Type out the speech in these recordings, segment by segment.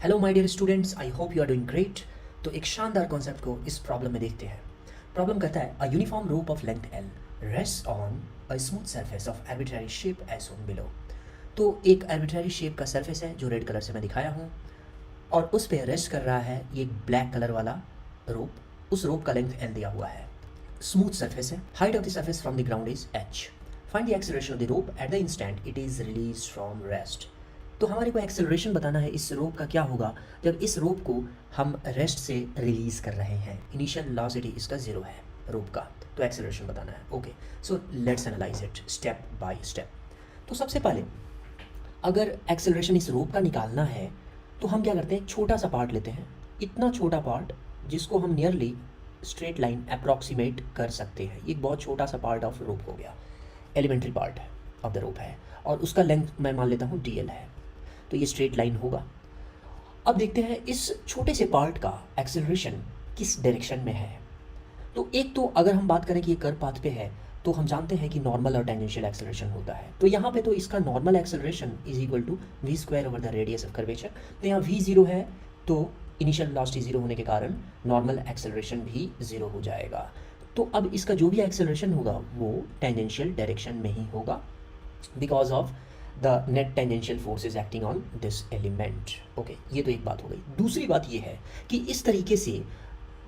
Hello my dear students, I hope you are doing great. तो एक शानदार concept को इस प्रॉब्लम में देखते हैं। प्रॉब्लम कहता है a uniform rope of length L rest on a smooth surface of arbitrary shape as shown below. तो एक आर्बिट्ररी शेप का सरफेस है जो रेड कलर से मैं दिखाया हूँ और उस पर रेस्ट कर रहा है ये ब्लैक कलर वाला रोप। उस रोप का लेंथ एल दिया हुआ है, स्मूथ सरफेस है, height of the surface from the ground is H. Find the acceleration of the rope at the instant it is release from rest. तो हमारे को एक्सेलरेशन बताना है इस रोप का क्या होगा जब इस रोप को हम रेस्ट से रिलीज कर रहे हैं। इनिशियल वेलोसिटी इसका 0 है रोप का, तो एक्सेलरेशन बताना है। Okay, so let's analyse it step by step. तो सबसे पहले अगर एक्सेलरेशन इस रोप का निकालना है तो हम क्या करते हैं, छोटा सा पार्ट लेते हैं, इतना छोटा पार्ट जिसको हम नियरली स्ट्रेट लाइन अप्रॉक्सीमेट कर सकते हैं। ये एक बहुत छोटा सा पार्ट ऑफ रोप हो गया, elementary part of the rope है और उसका लेंथ मैं मान लेता हूँ dl है, तो ये स्ट्रेट लाइन होगा। अब देखते हैं इस छोटे से पार्ट का एक्सेलरेशन किस डायरेक्शन में है। तो एक तो अगर हम बात करें कि ये कर्व पाथ पे है तो हम जानते हैं कि नॉर्मल और टेंजेंशियल एक्सेलरेशन होता है। तो यहाँ पे तो इसका normal acceleration is equal to v square over the radius of curvature. तो यहाँ वी 0 है तो इनिशियल वेलोसिटी 0 होने के कारण नॉर्मल एक्सेलरेशन भी 0 हो जाएगा। तो अब इसका जो भी एक्सेलरेशन होगा वो टेंजेंशियल डायरेक्शन में ही होगा because of the net tangential force is acting on this element. Okay, ये तो एक बात हो गई। दूसरी बात ये है कि इस तरीके से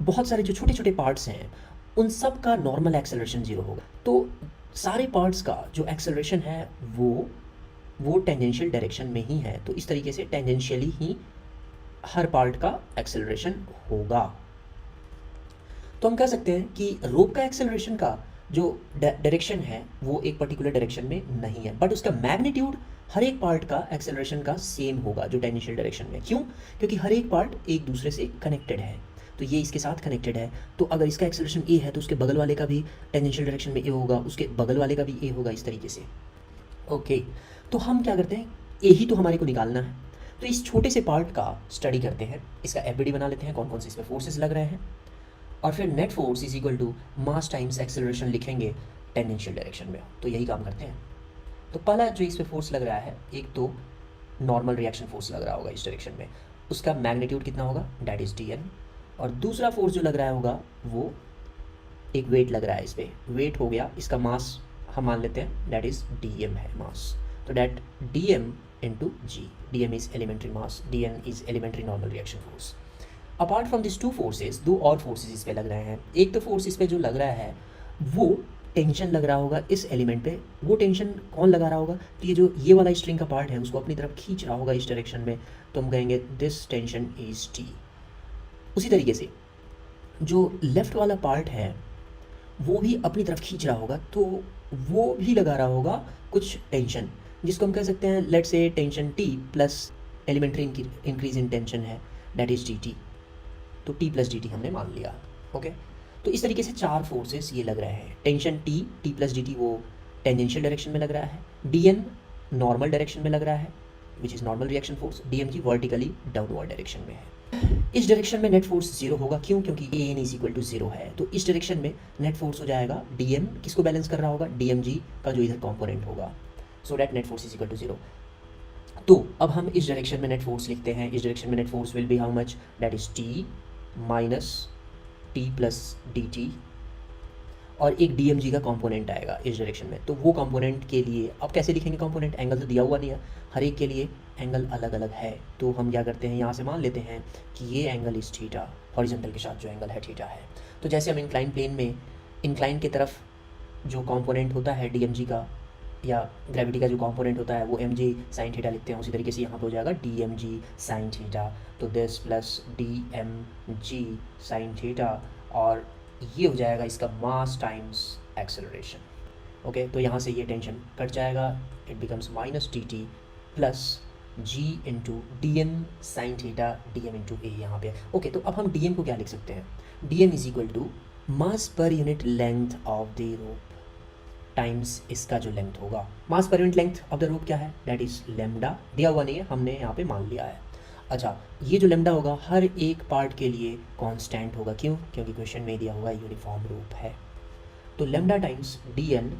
बहुत सारे जो छोटे छोटे पार्ट्स हैं उन सब का नॉर्मल एक्सेलरेशन 0 होगा। तो सारे पार्ट्स का जो एक्सेलरेशन है वो टेंजेंशियल डायरेक्शन में ही है। तो इस तरीके से टेंजेंशियली ही हर पार्ट का एक्सेलरेशन होगा। तो हम कह सकते हैं कि रोप का एक्सेलरेशन का जो डायरेक्शन है वो एक पर्टिकुलर डायरेक्शन में नहीं है, बट उसका मैग्नीट्यूड हर एक पार्ट का एक्सेलरेशन का सेम होगा जो टेंजेंशियल डायरेक्शन में। क्यों? क्योंकि हर एक पार्ट एक दूसरे से कनेक्टेड है। तो ये इसके साथ कनेक्टेड है, तो अगर इसका एक्सेलरेशन ए है तो उसके बगल वाले का भी टेंजेंशियल डायरेक्शन में ए होगा, उसके बगल वाले का भी ए होगा, इस तरीके से। ओके, तो हम क्या करते हैं, ए ही तो हमारे को निकालना है, तो इस छोटे से पार्ट का स्टडी करते हैं, इसका एफबीडी बना लेते हैं, कौन कौन से इसमें फोर्सेस लग रहे हैं, और फिर net force is equal to mass times acceleration लिखेंगे टेंजेंशियल डायरेक्शन में। तो यही काम करते हैं। तो पहला जो इस पे फोर्स लग रहा है, एक तो नॉर्मल रिएक्शन फोर्स लग रहा होगा इस डायरेक्शन में, उसका मैग्नीट्यूड कितना होगा, दैट इज dn। और दूसरा फोर्स जो लग रहा होगा वो एक वेट लग रहा है, इस पर वेट हो गया, इसका मास हम मान लेते हैं दैट इज dm है मास। तो that dm into g, dm is elementary mass, dn is elementary normal reaction force. Apart from this two forces, दो और फोर्सेज इस पे लग रहे हैं। एक तो फोर्स इस पे जो लग रहा है वो टेंशन लग रहा होगा इस एलिमेंट पे। वो टेंशन कौन लगा रहा होगा, तो ये जो ये वाला स्ट्रिंग का पार्ट है उसको अपनी तरफ खींच रहा होगा इस डायरेक्शन में, तो हम कहेंगे दिस टेंशन इज टी। उसी तरीके से जो लेफ्ट वाला पार्ट है वो भी अपनी तरफ खींच रहा होगा, तो वो भी लगा रहा होगा कुछ टेंशन, जिसको हम कह सकते हैं let's say tension T plus elementary increase in tension है, दैट इज टी टी। तो T प्लस डी टी हमने मान लिया। ओके, तो इस तरीके से चार फोर्सेस ये लग रहे हैं। Tension T plus d T वो टेंजेंशियल डायरेक्शन में लग रहा है, dn नॉर्मल डायरेक्शन में लग रहा है which is normal reaction force, dmg vertically downward direction में है। इस डायरेक्शन में नेट फोर्स 0 होगा, क्यों? क्योंकि an इज इक्वल टू 0 है। तो इस डायरेक्शन में नेट फोर्स हो जाएगा dm, किसको बैलेंस कर रहा होगा, dmg का जो इधर कॉम्पोनेंट होगा, so that net force is equal to 0। तो अब हम इस डायरेक्शन में नेट फोर्स लिखते हैं। इस डायरेक्शन में net force will be how much, that is t minus T plus d T, और एक dmg का कंपोनेंट आएगा इस डायरेक्शन में। तो वो कंपोनेंट के लिए अब कैसे लिखेंगे कंपोनेंट, एंगल तो दिया हुआ नहीं है, हर एक के लिए एंगल अलग अलग है। तो हम क्या करते हैं, यहाँ से मान लेते हैं कि ये एंगल इस थीटा, हॉरिजॉन्टल के साथ जो एंगल है थीटा है। तो जैसे हम इंक्लाइन प्लेन में इंक्लाइन की तरफ जो कंपोनेंट होता है dmg का, या ग्रेविटी का जो कंपोनेंट होता है वो mg साइन थीटा लिखते हैं, उसी तरीके से यहाँ पे हो जाएगा dmg साइन थीटा। तो this plus dmg sine theta, और ये हो जाएगा इसका मास टाइम्स एक्सेलरेशन। ओके, तो यहाँ से ये टेंशन कट जाएगा, it becomes minus dt plus g into d m sine theta dm into a यहाँ पे। ओके, तो अब हम dm को क्या लिख सकते हैं, dm is equal to mass per unit length of the rope times इसका जो लेंथ होगा। Mass per unit length of the rope क्या है, दैट इज लेमडा, दिया हुआ नहीं है, हमने यहाँ पे मान लिया है। अच्छा, ये जो लेमडा होगा हर एक पार्ट के लिए कांस्टेंट होगा, क्यों? क्योंकि क्वेश्चन में दिया हुआ यूनिफॉर्म रोप है। तो lambda times dl,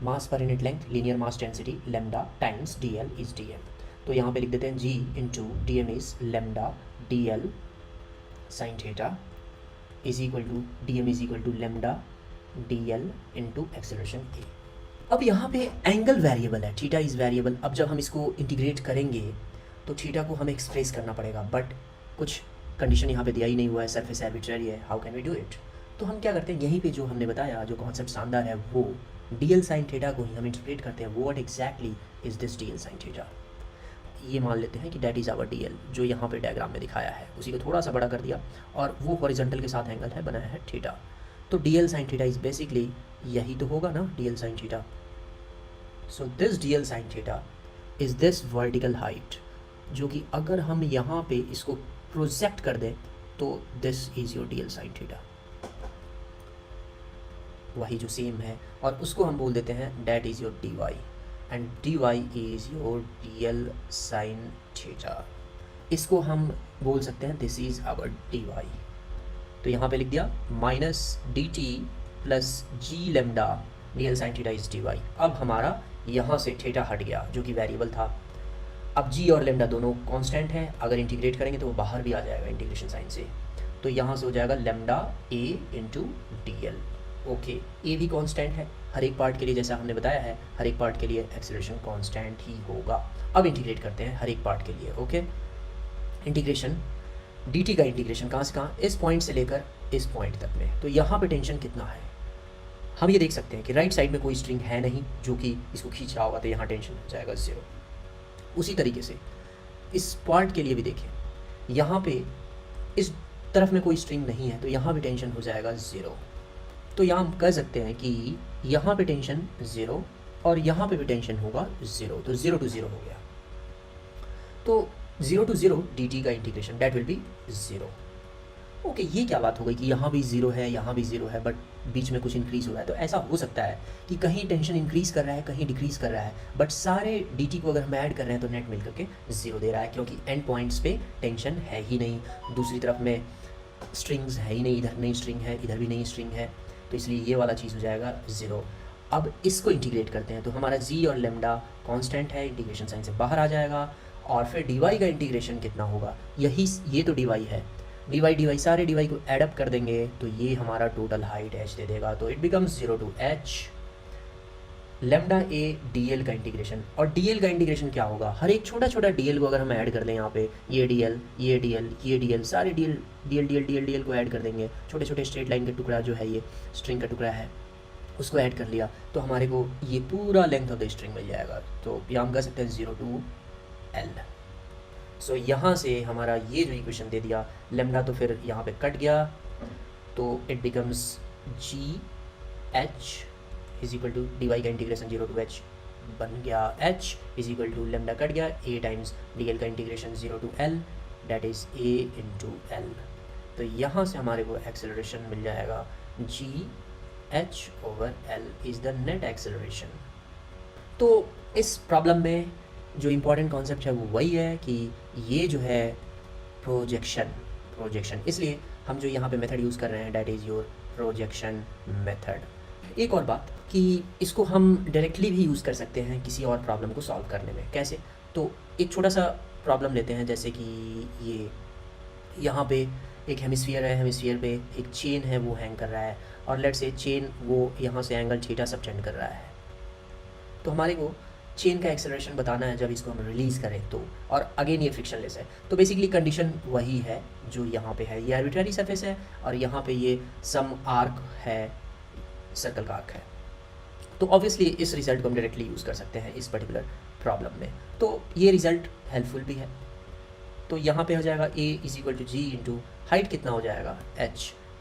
mass per unit length, linear mass density lambda times dl is dm। तो यहाँ पे लिख देते हैं g into d m is lambda d l sine theta is equal to d m is equal to lambda d l into acceleration a. अब यहाँ पे angle variable है, थीटा इज़ वेरिएबल। अब जब हम इसको इंटीग्रेट करेंगे तो थीटा को हमें एक्सप्रेस करना पड़ेगा, बट कुछ कंडीशन यहाँ पे दिया ही नहीं हुआ है, सरफेस आर्बिट्रेरी है, how can we do it. तो हम क्या करते हैं, यहीं पे जो हमने बताया, जो कॉन्सेप्ट शानदार है, वो डी एल साइन थीटा को ही हम इंटरप्रेट करते हैं। What exactly is this d l sine theta. ये मान लेते हैं कि that is our d l, जो यहाँ पे डायग्राम में दिखाया है, उसी को थोड़ा सा बड़ा कर दिया और वो हॉरिजॉन्टल के साथ एंगल है बनाया है थीटा। तो D l sine theta is basically यही तो होगा ना, D l sine theta. So this d l sine theta is this vertical height, जो कि अगर हम यहाँ पे इसको प्रोजेक्ट कर दें तो this is your d l sine theta, वही जो सेम है, और उसको हम बोल देते हैं that is your d y, and d y is your d l sine theta. इसको हम बोल सकते हैं this is our d y. तो यहाँ पे लिख दिया minus d T plus g lambda d l sine theta is d y. अब हमारा यहाँ से थीटा हट गया जो कि वेरिएबल था। अब जी और लेमडा दोनों कांस्टेंट है, अगर इंटीग्रेट करेंगे तो वो बाहर भी आ जाएगा इंटीग्रेशन साइन से। तो यहाँ से हो जाएगा lambda A into D L. Okay, ए भी कांस्टेंट है हर एक पार्ट के लिए, जैसा हमने बताया है हर एक पार्ट के लिए एक्सेलरेशन कांस्टेंट ही होगा। अब इंटीग्रेट करते हैं हर एक पार्ट के लिए। ओके, इंटीग्रेशन डी टी का इंटीग्रेशन कहाँ से कहाँ, इस पॉइंट से लेकर इस पॉइंट तक में। तो यहाँ पे टेंशन कितना है, हम ये देख सकते हैं कि राइट साइड में कोई स्ट्रिंग है नहीं जो कि इसको खींच रहा होगा, तो यहाँ टेंशन हो जाएगा 0। उसी तरीके से इस पार्ट के लिए भी देखें, यहाँ पे इस तरफ में कोई स्ट्रिंग नहीं है तो यहाँ भी टेंशन हो जाएगा 0। तो यहाँ हम कह सकते हैं कि यहाँ पे टेंशन 0 और यहाँ पे भी टेंशन होगा 0, तो 0 to 0 हो गया। तो 0 to 0 dt का integration that will be 0। Okay, ये क्या बात हो गई कि यहाँ भी 0 है, यहाँ भी 0 है, बट बीच में कुछ इंक्रीज़ हो रहा है। तो ऐसा हो सकता है कि कहीं टेंशन इंक्रीज़ कर रहा है, कहीं डिक्रीज़ कर रहा है, बट सारे dt को अगर हम ऐड कर रहे हैं तो नेट मिल करके 0 दे रहा है, क्योंकि एंड पॉइंट्स पे टेंशन है ही नहीं। दूसरी तरफ में स्ट्रिंग्स है ही नहीं, इधर नहीं स्ट्रिंग है, इधर भी नहीं स्ट्रिंग है, तो इसलिए ये वाला चीज़ हो जाएगा 0। अब इसको इंटीग्रेट करते हैं तो हमारा जी और लेमडा कांस्टेंट है, इंटीग्रेशन साइन से बाहर आ जाएगा। और फिर डी वाई का इंटीग्रेशन कितना होगा, ये तो डी वाई है, डी वाई सारे डी वाई को एडअप कर देंगे तो ये हमारा टोटल हाइट एच दे देगा। तो it becomes 0 to h lambda A D l का इंटीग्रेशन। और डी एल का इंटीग्रेशन क्या होगा, हर एक छोटा छोटा डी एल को अगर हम ऐड कर दें, यहाँ पे ये डी एल, ये डी एल, ये डी एल, सारे डी एल को ऐड कर देंगे, छोटे छोटे स्ट्रेट लाइन का टुकड़ा जो है, ये स्ट्रिंग का टुकड़ा है, उसको ऐड कर लिया तो हमारे को ये पूरा लेंथ ऑफ द स्ट्रिंग मिल जाएगा। तो यहाँ हम कह सकते हैं 0 to l। सो यहाँ से हमारा ये जो इक्वेशन दे दिया, लेमडा तो फिर यहाँ पे कट गया, तो it becomes g h is equal to d y का इंटीग्रेशन 0 to h बन गया, h is equal to lambda cut गया, a टाइम्स डी एल का integration 0 to l that is a into l. तो यहाँ से हमारे को एक्सेलरेशन मिल जाएगा g h over l is the net acceleration. तो इस प्रॉब्लम में जो इम्पॉर्टेंट कॉन्सेप्ट है वो वही है कि ये जो है प्रोजेक्शन, इसलिए हम जो यहाँ पे मेथड यूज़ कर रहे हैं that is your projection method. एक और बात कि इसको हम डायरेक्टली भी यूज़ कर सकते हैं किसी और प्रॉब्लम को सॉल्व करने में। कैसे, तो एक छोटा सा प्रॉब्लम लेते हैं, जैसे कि ये यहाँ पे एक हेमिस्फीयर है, हेमिस्फीयर पे एक चेन है वो हैंग कर रहा है, और लेट्स से चेन वो यहाँ से एंगल थीटा सबटेंड कर रहा है। तो हमारे को चेन का एक्सेलरेशन बताना है जब इसको हम रिलीज़ करें तो, और अगेन ये फ्रिक्शनलेस है। तो बेसिकली कंडीशन वही है जो यहाँ पे है, ये आर्बिट्ररी सरफेस है और यहाँ पे ये सम आर्क है, सर्कल का आर्क है। तो ऑब्वियसली इस रिजल्ट को हम डायरेक्टली यूज़ कर सकते हैं इस पर्टिकुलर प्रॉब्लम में, तो ये रिजल्ट हेल्पफुल भी है। तो यहाँ पे हो जाएगा a is equal to g into height कितना हो जाएगा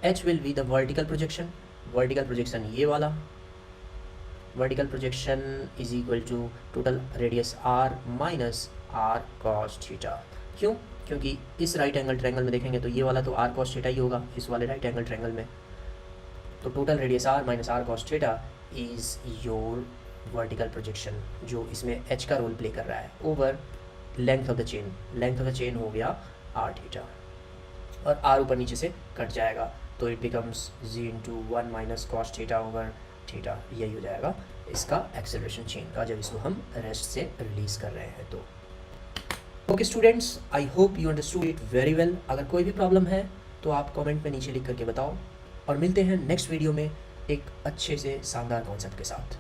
h will be the vertical projection ये वाला, vertical projection is equal to total radius r minus r cos theta. क्यों, क्योंकि इस राइट एंगल ट्रायंगल में देखेंगे तो ये वाला तो r cos थीटा ही होगा इस वाले राइट एंगल ट्रायंगल में। तो total radius r minus r cos theta is your vertical projection, जो इसमें h का रोल प्ले कर रहा है, over length of the chain हो गया r थीटा, और r ऊपर नीचे से कट जाएगा तो it becomes g into 1 minus cos theta over theta. यही हो जाएगा इसका एक्सेलरेशन चेन का जब इसको हम रेस्ट से रिलीज़ कर रहे हैं तो। Okay students, I hope you understood it very well. अगर कोई भी प्रॉब्लम है तो आप कमेंट में नीचे लिख करके बताओ, और मिलते हैं नेक्स्ट वीडियो में एक अच्छे से शानदार कॉन्सेप्ट के साथ।